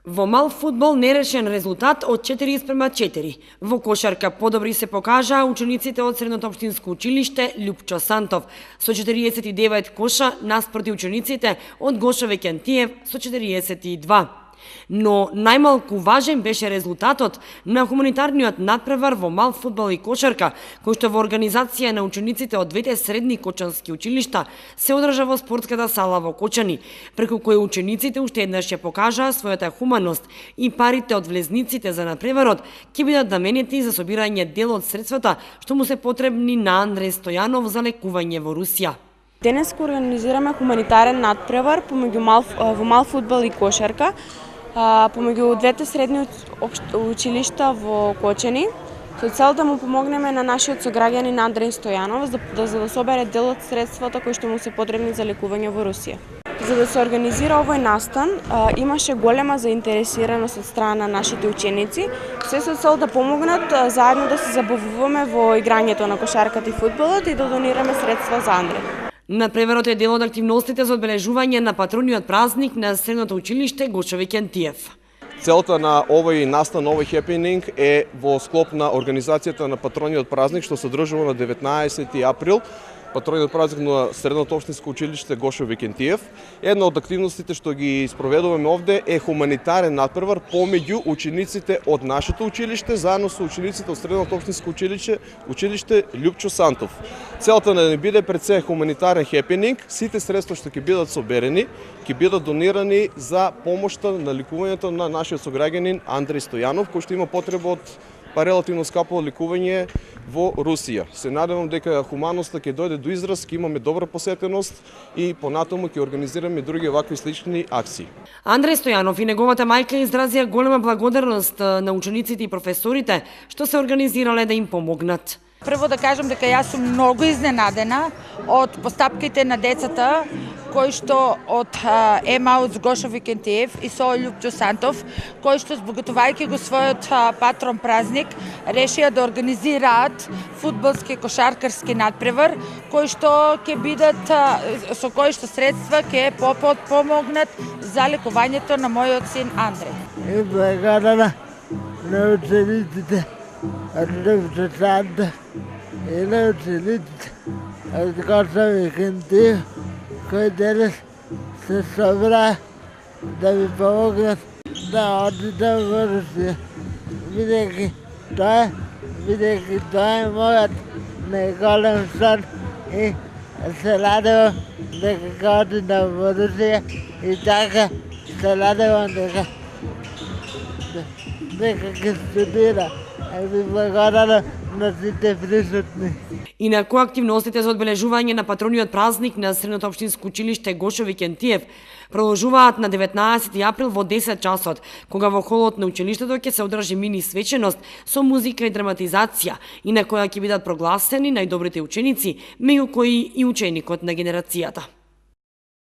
Во мал фудбал нерешен резултат од 4:4. Во кошарка подобри се покажаа учениците од Средното општинско училиште Лјупчо Сантов со 49 коша наспроти учениците од Гошо Викентиев со 42. Но најмалку важен беше резултатот на хуманитарниот надпревар во мал фудбал и кошарка, кој што во организација на учениците од двете средни кочански училишта се одржа во спортската сала во Кочани, преку кој учениците уште еднаш ја покажаа својата хуманост и парите од влезниците за надпреварот ќе бидат наменети за собирање дел од средствата што му се потребни на Андреј Стојанов за лекување во Русија. Денес организираме хуманитарен надпревар во мал фудбал и кошарка помеѓу двете средни училишта во Кочани, со цел да му помогнеме на нашиот сограѓанин Андреј Стојанов за да собере дел од средствата кои што му се потребни за лекување во Русија. За да се организира овој настан, имаше голема заинтересираност од страна на нашите ученици, се со цел да помогнат заедно да се забавуваме во играњето на кошарката и фудбалот и да донираме средства за Андреј. Надпреварот е дел од активностите за одбележување на патрониот празник на Средното училиште Гошо Викентиев. Целта на овој настан, овој хепенинг е во склоп на организацијата на патрониот празник што се одржува на 19 април. Патрониот празник на Средното општинско училиште Гошо Викентиев. Една од активностите што ги спроведуваме овде е хуманитарен надпревар помеѓу учениците од нашето училиште заедно со учениците од Средното општинско училиште Лјупчо Сантов. Целта да не биде пред се хуманитарен хепенинг, сите средства што ќе бидат соберени, ќе бидат донирани за помошта на лекувањето на нашиот сограѓанин Андреј Стојанов, кој што има потреба од релативно скапо лекување во Русија. Се надевам дека хуманоста ќе дојде до израз, ќе имаме добра посетеност и понатаму ќе организираме други вакви слични акции. Андреј Стојанов и неговата мајка изразија голема благодарност на учениците и професорите што се организирале да им помогнат. Прво да кажам дека јас сум многу изненадена од постапките на децата кои што од Емаус Гошо Викентиев и со Лјупчо Сантов, кои што збогатувајќи го својот патрон празник, решија да организираат фудбалски кошаркарски надпревар, кои што ќе бидат со кои што средства ќе помогнат за лекувањето на мојот син Андреј. И благодарна на учениците од Лјупчо Сантов и на учениците од Гошо Викентиев, кои денес се собра да ми помогнат да одидам во Русија, бидејќи тоа е мојот најголем сон и се надевам дека ќе одидам во Русија и така се надевам дека ќе студира. Ви благодарам на сите присутни. Инаку активностите за одбележување на патрониот празник на Средното општинско училиште Гошо Викентиев продолжуваат на 19 април во 10 часот, кога во холот на училиштето ќе се одржи мини свеченост со музика и драматизација, и на која ќе бидат прогласени најдобрите ученици, меѓу кои и ученикот на генерацијата.